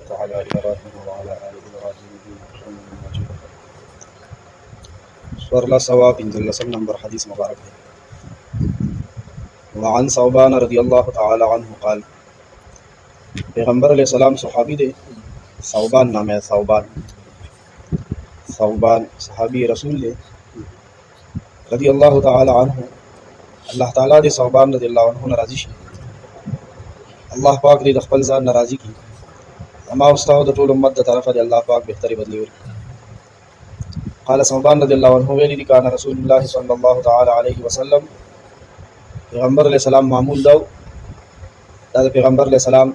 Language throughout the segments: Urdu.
باركت على إبراهيم وعلى آل إبراهيم إنك حميد مجيد. سورة ثواب إن نمبر حديث مبارك ہے. وعن ثوبان رضی اللہ تعالی عنہ قال پیغمبر علیہ السلام صحابی دے ثوبان نام ہے. ثوبان صحابی رسول دے رضی اللہ تعالی عنہ. اللہ تعالیٰ دے ثوبان رضی اللہ عنہ ناراضی شي. الله پاک دې د خپل ځان ناراضي کړي. اما استاد د ټول امت د طرفه دې الله پاک بهتري بدلی ورکړي. قال ثوبان رضی الله عنه ویلي دي کان رسول الله صلی الله تعالی علیه وسلم پیغمبر علیہ السلام معمول دا د پیغمبر علیہ السلام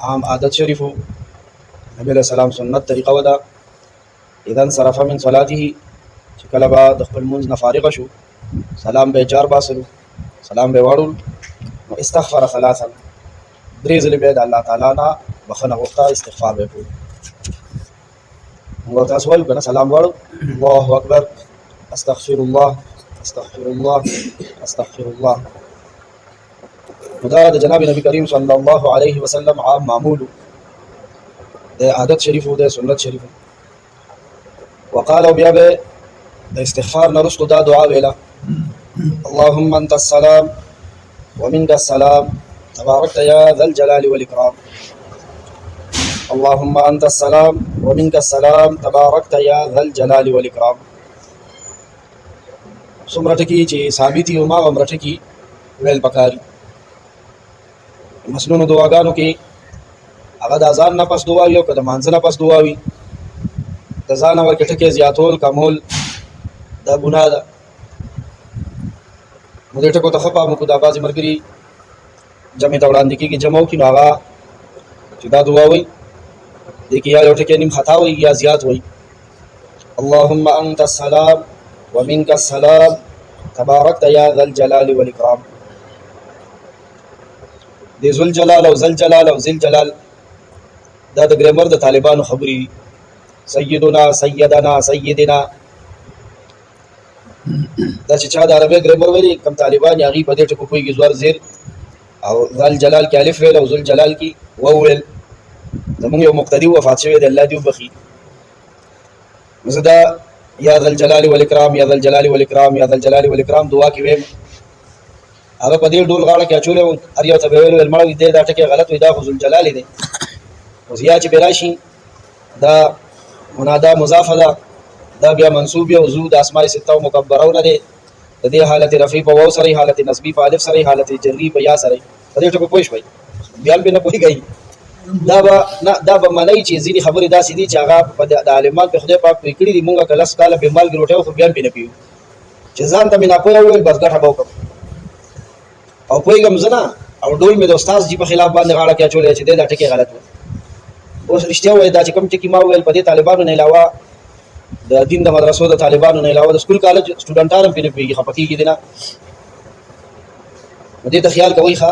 عام عادت شریفو. نبی علیہ السلام سنت طریقه ودا اذا انصرف من صلاته چې کله به د خپل منځ نه فارغ شو سلام به چار باسلو سلام به واړو نو استغفر ثلاثا درې ځلې به د الله تعالی نه بخښنه وغوښته استغفار به وکړو. موږ تاسو وایو کنه سلام واړو الله اکبر استغفر الله استغفر الله استغفر الله. دا د جناب نبی کریم صلی الله علیه وسلم عام معمول د عادت شریفو د سنت شریفو. وقال بیا به د استغفار نه وروسته دا دعا ویله اللهم انت السلام ومنك السلام تباركت يا ذا الجلال والإكرام. اللهم أنت السلام ومنك السلام تباركت يا ذا الجلال والإكرام. څومره ټکي چې ثابتي او ما عمره ټکي ویل پکاري. مسنون دعاګانو کې هغه د اذان نه پس دعا وي او که د مانځه نه پس دعا وي د ځان ورکې ټکي زیاتول کمول دا ګناه ده. نو دې ټکو ته ښه پام وکړو. دا بعضې ملګري جمع ته وړاندې کېږي جمع وکړي نو هغه چې دا دعا وایي دې کې یا یو ټکی نیم خطا وایي یا زیات وایي. اللهم انت السلام ومنك السلام تباركت يا ذا الجلال والإكرام. دې ذل جلال او ذل جلال او ذل جلال دا د ګرامر د طالبانو خبرې سیدنا سیدنا سیدنا دا چې چا د عربی ګرامر ویلي کم طالبان هغې په دې ټکو پوهېږي زور زیر او ذل جلال کې الف ویل او ذل جلال کې واو ویل. زمونږ یو مقتدي وفات شوی دی الله دې وبخي. نو زه دا یا ذل جلال والاکرام یا ذل جلال والاکرام یا ذل جلال والاکرام دعا کې ویم. هغه په دې ډول غاړه کې اچولی و هر یو ته به ویل مړه دې دا ټکی غلط وي دا خو ذل جلال دی. اوس یا چې به راشي دا منادا مضافه ده دا بیا منصوب یا ذو د اسماء سته او مکبرونه دی. د دې حالت رفیع په واو سره حالت نسبی په الف سره حالت جری په یا سره په دې ټکو پوه شوي بیا به نه پوهېږئ. دا به منئ چې ځینې خبرې داسې دي چې هغه د عالمان په خدای پاک پرې کړي دي. مونږ که لس کاله بې مالګې روټۍ خو بیا هم پرې نه پوهېږو چې ځان ته مې ناپوهه وویل بس ګټه به وکړم او پوهېږم زه نه او ډول مې د استاذ جي په خلاف باندې غاړه کې اچولی چې دی دا ټکي غلط و. اوس رښتیا ووایي دا چې کوم ټکي ما وویل په دې طالبانو نه علاوه د دین د مدرسو د طالبانو نه علاوه د سکول کالج سټوډنټان هم پرې نه پوهېږي خفه کېږي دي نه. نو دې ته خیال کوئ ښه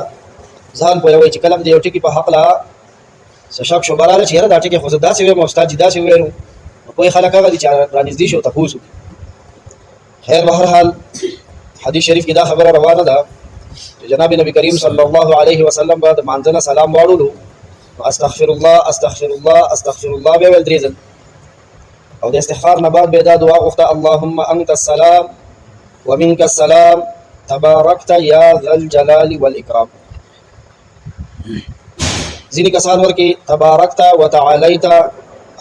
ځان پوهوئ چې کله هم د یو ټکي په هکله څه شک شبه راغله چې یاره دا ټکي خو زه داسې ویم او استاد جي داسې وویل نو پوهې خلک هغه دي چې رانږدې شي او تپوس وکړي. خیر بهرحال حدیث شریف کې دا خبره روانه ده چې جناب نبی کریم صلی الله علیه وسلم به د مانځه نه سلام واړولو استغفر الله استغفر الله استغفر الله به ویل درې ځل او د استغفار نه بعد به دا دعا غوښته اللهم انت السلام ومنك السلام تباركت يا ذا الجلال والإكرام. ځینې کسان ورکې تبارکت وتعالیت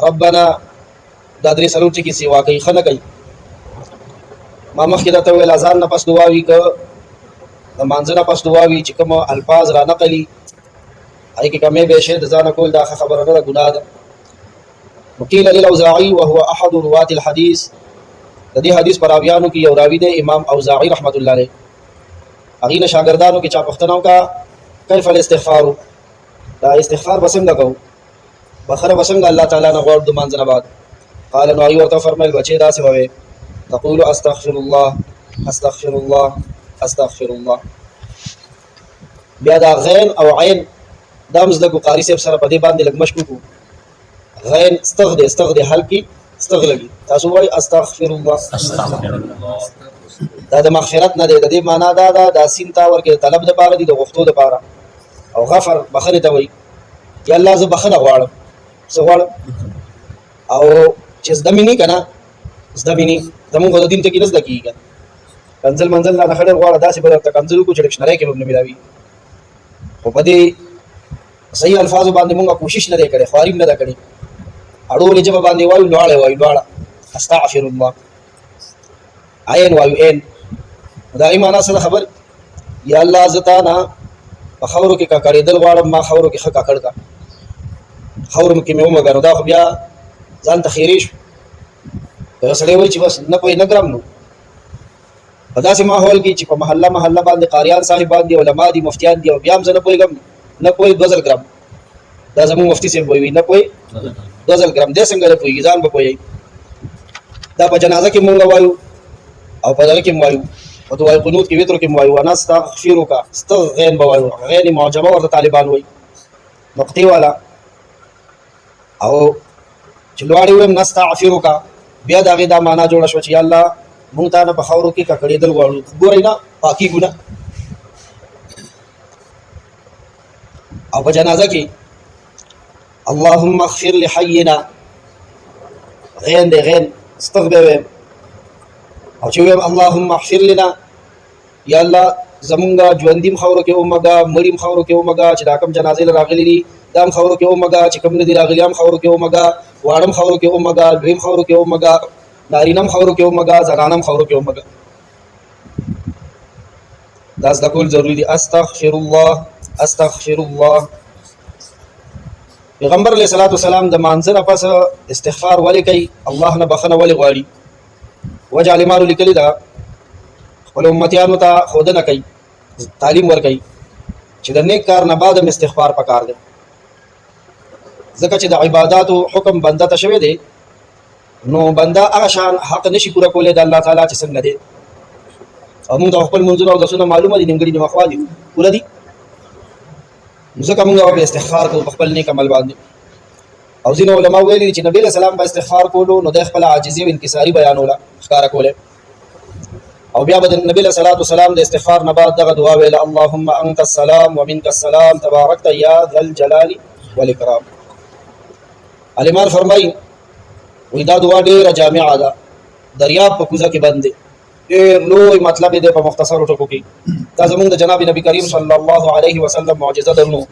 ربنا دا درې څلور ټکي سیوا کوي ښه نه کوي. ما مخکې درته وویل اذان نه پس دعا وي که د مانځه نه پس دعا وي چې کوم الفاظ را نقلي هغې کې کمې بې شی د ځانه کول دا ښه خبره نه ده ګناه ده. وقیل للاوزاعي وهو احد روات الحديث د دې حدیث پر راویانو کې یو راوي دی امام اوزاعي رحمت الله علیه. هغې نه شاګردانو کې چا پوښتنه وکړه کیف الاستغفار دا استغفار به څنګه کوو بخښنه به څنګه الله تعالی نه غواړو د مانځه نه بعد. قال نو هغې ورته وفرمیل بچې داسې به وې تقول استغفر الله استغفر الله استغفر الله. بیا دا غین او عین دا هم زده کړو قاري صاحب سره په دې باندې لږ مشق وکړو. غین استغ دی استغ دی حل کې استغ لګي تاسو وایئ استغفر الله دا د مغفرت نه دی د دې معنا دا ده دا سین تا ورکې طلب دپاره دي د غوښتو دپاره او غفر بخښنې ته وایي یا الله زه بخښنه غواړم سوال او چې زده مې نه کنه زده مې نه زموږ د دین ته کې نه زده کیږي کنزل منزل نه خړې غواړه داسې به ته کنزل کو چې ډکشنری کې به نه ملاوي خو په دې صحیح الفاظ باندې موږ کوشش نه کړې خواریم نه کړې اړو لږه باندې وایو لاړې وایو لاړه استغفر الله عین وایو ان دا ایمان سره خبر یا الله زتا نه په خبرو کې کا کړې دل غواړم ما خبرو کې خکا کړ کا خبرو کې مې ومګر دا خو بیا ځان ته خیریش دا سړی وای چې بس نه کوئی نه ګرام نو په داسې ماحول کې چې په محله باندې قاریان صاحبان دي علما دي مفتیان دي او بیا هم زه نه پوهېږم نه کوئی 2000 ګرام دا زموږ مفتي صاحب وایي نه کوئی 2000 ګرام دې څنګه نه پوهېږي ځان به پوهېږي دا په جنازه کې مونږ وایو او په دغه کې وایو په دعای قنوت کې وتر کې وایو انا استغفرک استغفر به وایو غیر معجمه ورته طالبان وایي نقطې والا او چې لوړې ویم نستغفرک بیا دا غي دا معنا جوړ شو چې یا الله مونږ ته په خاورو کې ککړې دل غواړو ګورې نه پاکي ګونه او په جنازه کې اللهم اغفر لحينا غین دې غین استغفر او چې ویم اللهم اغفر لنا یا الله زمونږه ژوندیم خاورو کې اومګه مړیم خاورو کې اومګه چې دا کوم جنازې راغلي دي دام خاورو کې اومګه چې کوم دې راغلي هم خاورو کې اومګه واړم خاورو کې اومګه دویم خاورو کې اومګه نارینم خاورو کې اومګه زنانم خاورو کې اومګه دا ځکه کول ضروری دي استغفر الله پیغمبر علیہ الصلوۃ والسلام د مانځنه پس استغفار ولې کوي الله نه بخنه ولې غواړي وجه علمانو لیکلي دا خپل امتیانو ته خودنه کوي تعلیم ور کوي چې د نیک کار نه بعد استغفار پکار دی ځکه چې د عبادتو حکم بنده ته شوی دی نو بنده هغه شان حق نشي پوره کولای د الله تعالی چې څنګه دی او موږ خپل منځونه او د سنت معلومه دي نیمګړي نه مخوالي پوره دي ځکه موږ په استغفار کوو خپل نیک عمل باندې او ځینې علما ویلي چې نبی له سلام په استغفار کولو نو د خپل عاجزي او انکساري بیانوله ښکارا کوله او بیا به نبی له صلوات والسلام د استغفار نه بعد دغه دعا ویله اللهم انت السلام ومنك السلام تباركت يا ذا الجلال والاكرام علماء فرمایي وې دا دعا ډېره جامعه ده دریاب په کوزه کې بند دی ډېر لوی مطلب دی په مختصر ټکو کې دا زمونږ د جناب نبی کریم صلی الله علیه وسلم معجزه درنو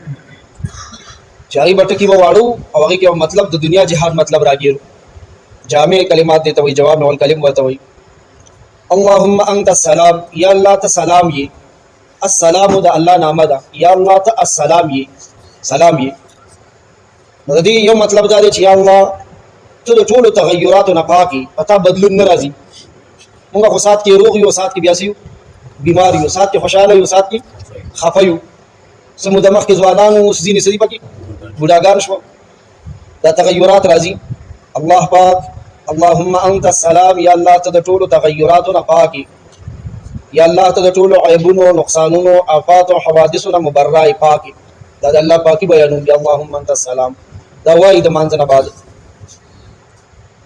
چاري بټکی و واړو او هغه کې مطلب د دنیا جهاد مطلب راګیرو جامع کلمات دیته وي جواب نو کلم ورته وي اللهم انت السلام یا الله ته سلام یې السلام د الله نامه ده یا الله ته السلام یې سلام یې نو دې یو مطلب دا دی چې یا الله ته د ټولو تغیراتو نه پاکي پتا بدلون ناراضي موږ خو سات کې روغ یو سات کې بیاسیو بیمار یو سات کې خوشاله یو سات کې خفه یو سمو د مخ کې ځوانانو سزینې سړي پکې بوډاګان شو دا تغیرات راځي الله پاک اللهم انت السلام یا الله ته د ټولو تغیراتو نه پاکي یا الله ته د ټولو عیبونو نقصانونو آفات او حوادثو نه مبرئ پاکي دا د الله پاکي بیانوم یا اللهم انت السلام دا وایي د مانځنه بعد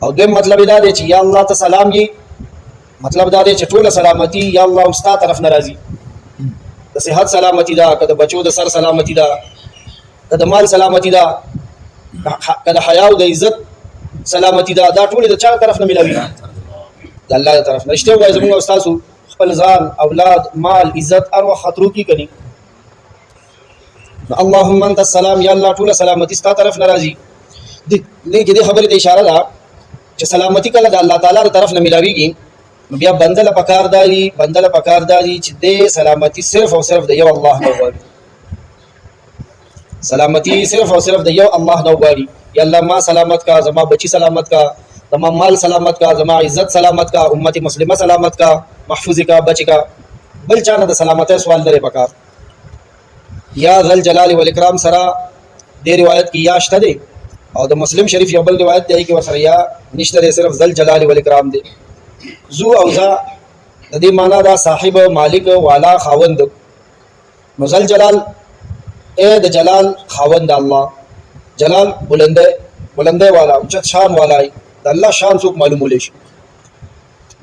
او دې مطلب دا دی چې یا الله ته سلام یې مطلب دا دی چې ټول سلامتی یا الله استاد طرف ناراضي د صحت سلامتی دا کده بچو د سر سلامتی دا کده مال سلامتی دا کده حیا او د عزت سلامتی دا ټول د چا طرف نه ملوي د الله طرف نه رښتیا وایي زموږ استاد خپل ځان اولاد مال عزت ارو خطرو کی کړي اللهم انت السلام یا الله ټول سلامتی ستاسو طرف ناراضي دې کې خبره ته اشاره ده چې سلامتی کله د الله تعالی تر طرف نه ملاويږي بیا بندله پکار داري چې دې سلامتی صرف او صرف د یو الله نه وغواړي سلامتی صرف او صرف د یو الله نه وغواړي یا الله ما سلامت کا زما بچی سلامت کا زما مال سلامت کا زما عزت سلامت کا امت مسلمه سلامت کا محفوظ کا بچ کا بل چانه د سلامتی سوال لري پکار یا ذل جلال والاکرام سره دې روایت کې یا شته دي او د مسلم شریف یو بل روایت دی کې ورسره یا نشته دي صرف ذل جلال والاکرام دی زو او ذا د دې معنا دا صاحب مالک والا خاوند نو ذل جلال اے د جلال خاوند الله جلال بلنده والا اوچت شان والا د الله شان څوک معلومول شي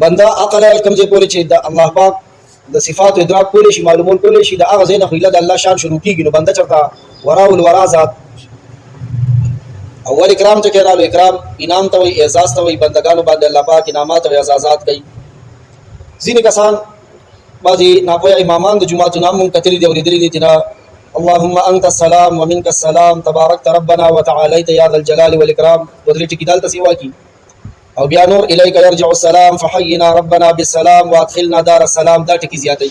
بندا عقل کمزې پورې چې د الله پاک د صفات ادراک کولې شي معلومول کولې شي د هغه زین خو د الله شان شروع کیږي نو بنده چرته ورا ول ورا ذات اول اکرام ته کړه اکرام انعام ته وي اعزاز ته وي بندگانو باندې الله پاک انعامات او اعزازات کوي ځینې کسان بعضي ناپوهه امامان د جمعه نام مون کتلې دی ورېدلې دي چې اللهم انت السلام ومنك السلام تباركت ربنا وتعاليت يا ذا الجلال والاكرام ودرې ټکی دالته سیوا کی او بیا نور الیک يرجع السلام فحينا ربنا بالسلام وادخلنا دار السلام دا ټکی زیاتې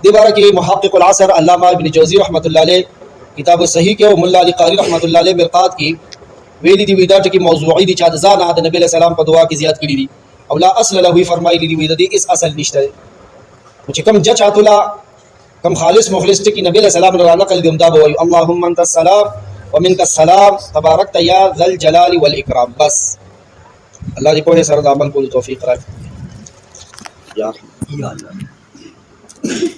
دی باره کې محقق العصر علامہ ابن جوزی رحمت الله علیه کتاب صحیح کې او مولا علی قاری رحمت الله علیه مرقات کې ویلي دی ودا ټکی موضوعي دي چې ځان د نبی له سلام په دعا کې زیات کړی دي او لا اصل له فرمایلی دی ودا دي اس اصل نشته چې کوم جچ اتلا کم خالص مخلص ټکی نبی له سلام را نقل دی امدا وایي اللهم انت السلام ومنك السلام تباركت يا ذا الجلال والاكرام بس الله دې په سره د عمل کولو توفیق راکړي یا الله